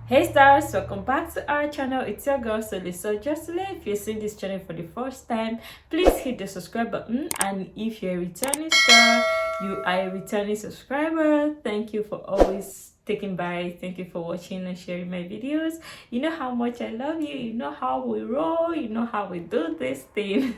Hey stars, welcome back to our channel. It's your girl Soli. So just if you're seeing this channel for the first time, please hit the subscribe button, and if you're a returning star, you are a returning subscriber. Thank you for always taking by. Thank you for watching and sharing my videos. You know how much I love you. You know how we roll. You know how we do this thing.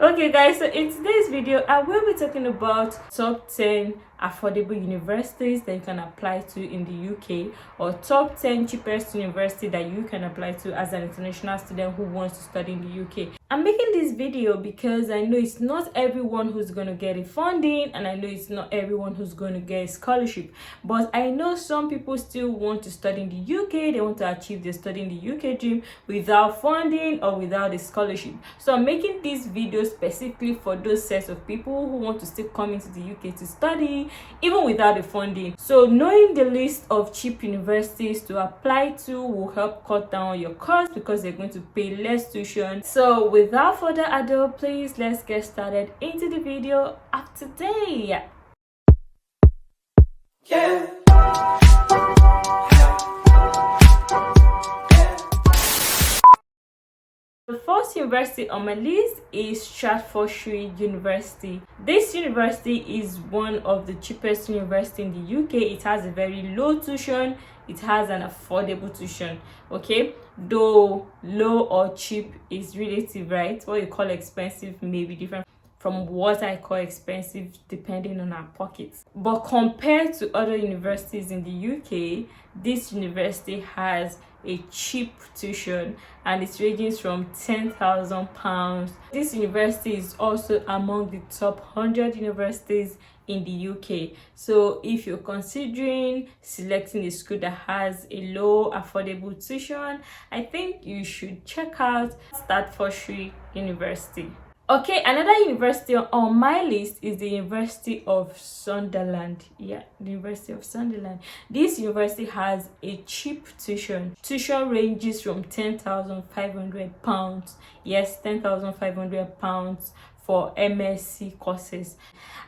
Okay guys, so in today's video I will be talking about top 10 affordable universities that you can apply to in the UK, or top 10 cheapest university that you can apply to as an international student who wants to study in the UK. I'm making this video because I know it's not everyone who's going to get a funding, and I know it's not everyone who's going to get a scholarship, but I know some people still want to study in the UK. They want to achieve their study in the UK dream without funding or without a scholarship. So I'm making this video specifically for those sets of people who want to still come into the UK to study even without the funding. So knowing the list of cheap universities to apply to will help cut down your cost because they're going to pay less tuition. So without further ado, please let's get started into the video of today. The first university on my list is Staffordshire University. This university is one of the cheapest universities in the UK. It has a very low tuition. It has an affordable tuition. Okay, though low or cheap is relative, right? What you call expensive may be different from what I call expensive depending on our pockets. But compared to other universities in the UK, this university has a cheap tuition, and it ranges from £10,000. This university is also among the top 100 universities in the UK. So if you're considering selecting a school that has a low affordable tuition, I think you should check out Staffordshire University. Okay, another university on my list is the University of Sunderland. Yeah, the University of Sunderland. This university has a cheap tuition. Tuition ranges from £10,500. Yes, £10,500 for MSc courses.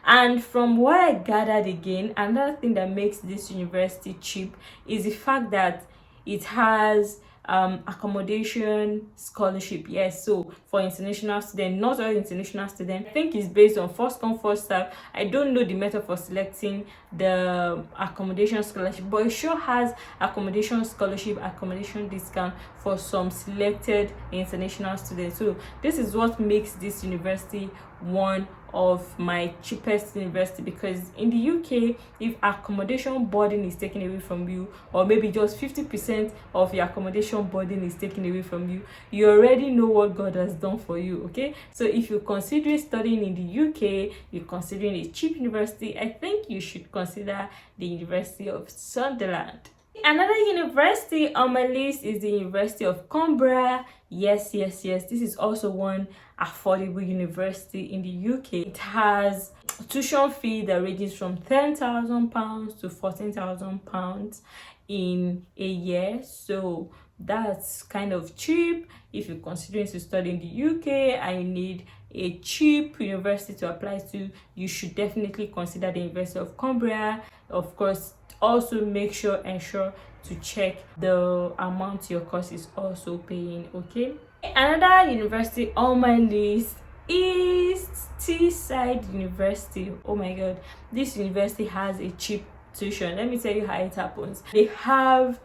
And from what I gathered, again, another thing that makes this university cheap is the fact that it has accommodation scholarship. Yes, so for international students, not all international students, I think it's based on first come first serve. I don't know the method for selecting the accommodation scholarship, but it sure has accommodation scholarship, accommodation discount for some selected international students. So this is what makes this university one of my cheapest university, because in the UK, if accommodation boarding is taken away from you, or maybe just 50% of your accommodation boarding is taken away from you, you already know what God has done for you. Okay, so if you're considering studying in the UK, you're considering a cheap university, I think you should consider the University of Sunderland. Another university on my list is the University of Cumbria. Yes, this is also one affordable university in the UK. It has a tuition fee that ranges from £10,000 to £14,000 in a year. So that's kind of cheap. If you're considering to study in the UK and you need a cheap university to apply to, you should definitely consider the University of Cumbria. Of course, also ensure to check the amount your course is also paying. Okay, another university on my list is Teeside University. Oh my god, this university has a cheap tuition. Let me tell you how it happens. They have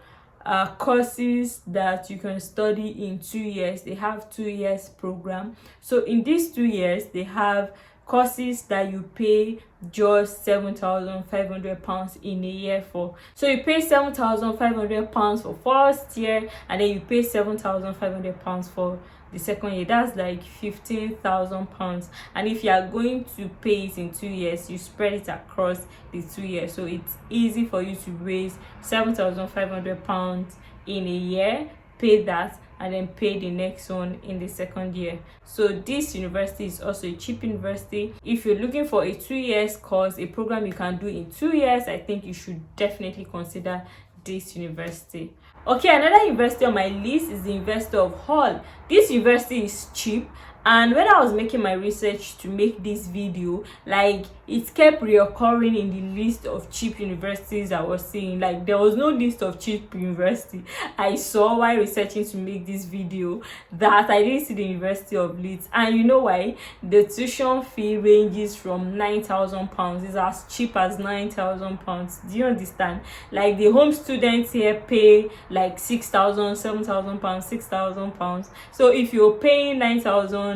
courses that you can study in 2 years. They have 2 years program. So in these 2 years, they have courses that you pay just £7,500 in a year for. So you pay £7,500 for first year, and then you pay £7,500 for the second year. That's like £15,000. And if you are going to pay it in 2 years, you spread it across the 2 years, so it's easy for you to raise £7,500 in a year, pay that, and then pay the next one in the second year. So this university is also a cheap university. If you're looking for a 2 years course, a program you can do in 2 years, I think you should definitely consider this university. Okay, another university on my list is the University of Hull. This university is cheap And when I was making my research to make this video, like, it kept reoccurring in the list of cheap universities I was seeing. Like, there was no list of cheap university I saw while researching to make this video that I didn't see the University of Leeds. And you know why? The tuition fee ranges from £9,000. It's as cheap as £9,000. Do you understand? Like, the home students here pay like £6,000, £7,000, £6,000. So if you're paying £9,000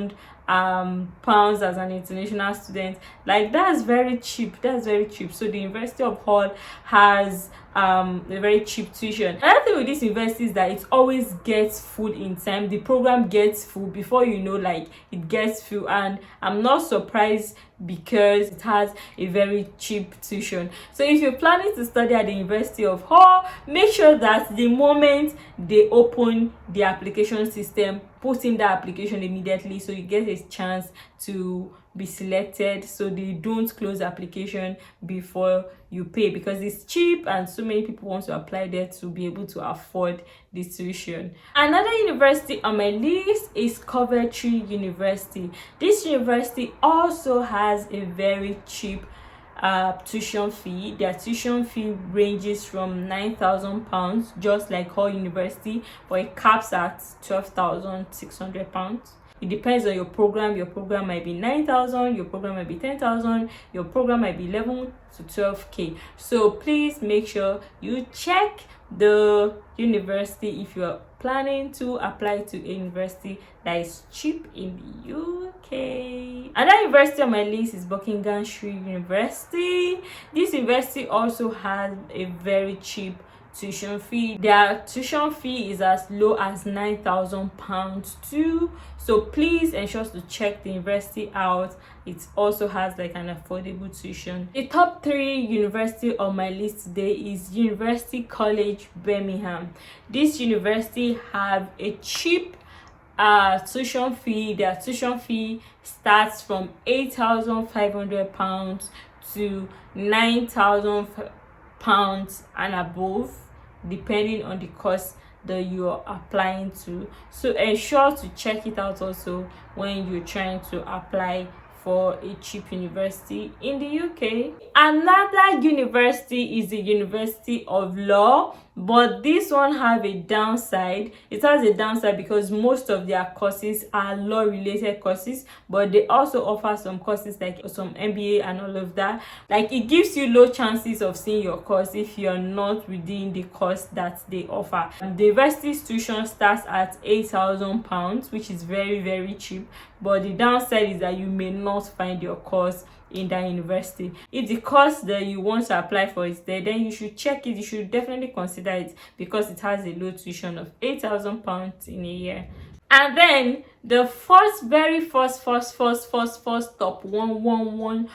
pounds as an international student, like, that's very cheap. So the University of Hull has a very cheap tuition. Another thing with this university is that it always gets full in time. The program gets full before you know, like, it gets full. And I'm not surprised because it has a very cheap tuition. So if you're planning to study at the University of Hull, make sure that the moment they open the application system, put in the application immediately so you get a chance to be selected, so they don't close the application before you pay, because it's cheap and so many people want to apply there to be able to afford the tuition. Another university on my list is Coventry University. This university also has a very cheap tuition fee. Their tuition fee ranges from £9,000, just like Hull University, but it caps at £12,600. It depends on your program. Your program might be 9,000, your program might be 10,000, your program might be 11 to 12k. So please make sure you check the university if you are planning to apply to a university that is cheap in the UK. Another university on my list is Buckinghamshire University. This university also has a very cheap tuition fee. Their tuition fee is as low as £9,000 too. So please ensure to check the university out. It also has like an affordable tuition. The top 3 university on my list today is University College Birmingham. This university have a cheap tuition fee. Their tuition fee starts from £8,500 to £9,000 and above, depending on the course that you are applying to. So ensure to check it out also when you're trying to apply for a cheap university in the UK. Another university is the University of Law, but this one have a downside. It has a downside because most of their courses are law related courses, but they also offer some courses like some MBA and all of that. Like, it gives you low chances of seeing your course if you're not within the course that they offer. The university's tuition starts at £8,000, which is very cheap, but the downside is that you may not find your course in that university. If the course that you want to apply for is there, then you should check it. You should definitely consider it because it has a low tuition of £8,000 in a year. And then the very first top one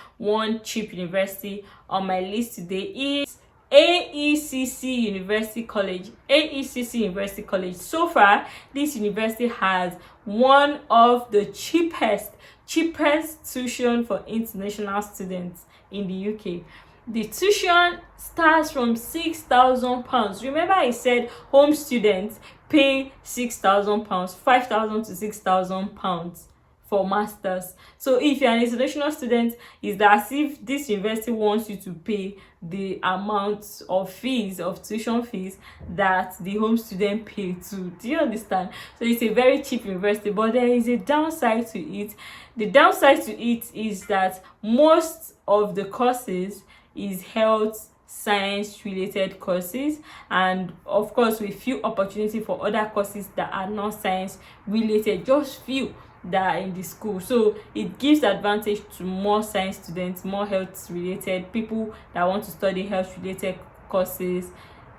cheap university on my list today is AECC University College. AECC University College. So far, this university has one of the cheapest tuition for international students in the UK. The tuition starts from £6,000. Remember, I said home students pay £6,000, £5,000 to £6,000 for masters. So if you're an international student, it's as if this university wants you to pay the amount of fees, of tuition fees, that the home student pay too. Do you understand? So it's a very cheap university, but there is a downside to it. The downside to it is that most of the courses is health science related courses, and of course with few opportunity for other courses that are not science related, just few that are in the school. So it gives advantage to more science students, more health related people that want to study health related courses.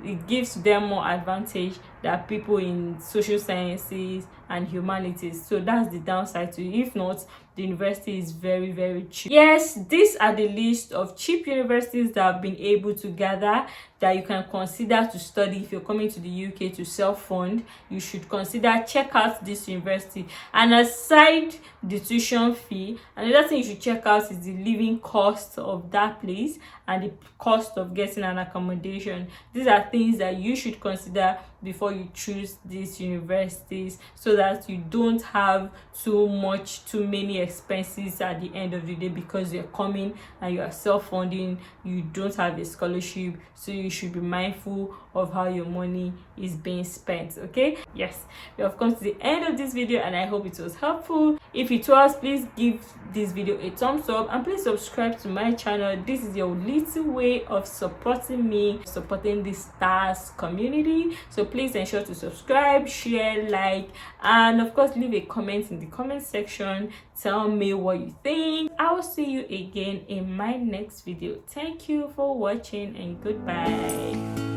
It gives them more advantage than people in social sciences and humanities. So that's the downside to it. If not, the university is very cheap. Yes, these are the list of cheap universities that I've been able to gather that you can consider to study. If you're coming to the UK to self-fund, you should consider check out this university. And aside the tuition fee, another thing you should check out is the living cost of that place and the cost of getting an accommodation. These are things that you should consider before you choose these universities, so that you don't have too many expenses at the end of the day, because you're coming and you are self-funding, you don't have a scholarship. So you should be mindful of how your money is being spent. Okay, yes, we have come to the end of this video, and I hope it was helpful. If it was, please give this video a thumbs up, and please subscribe to my channel. This is your little way of supporting me, supporting the stars community. So please ensure to subscribe, share, like, and of course leave a comment in the comment section. Tell me what you think. I will see you again in my next video. Thank you for watching, and goodbye.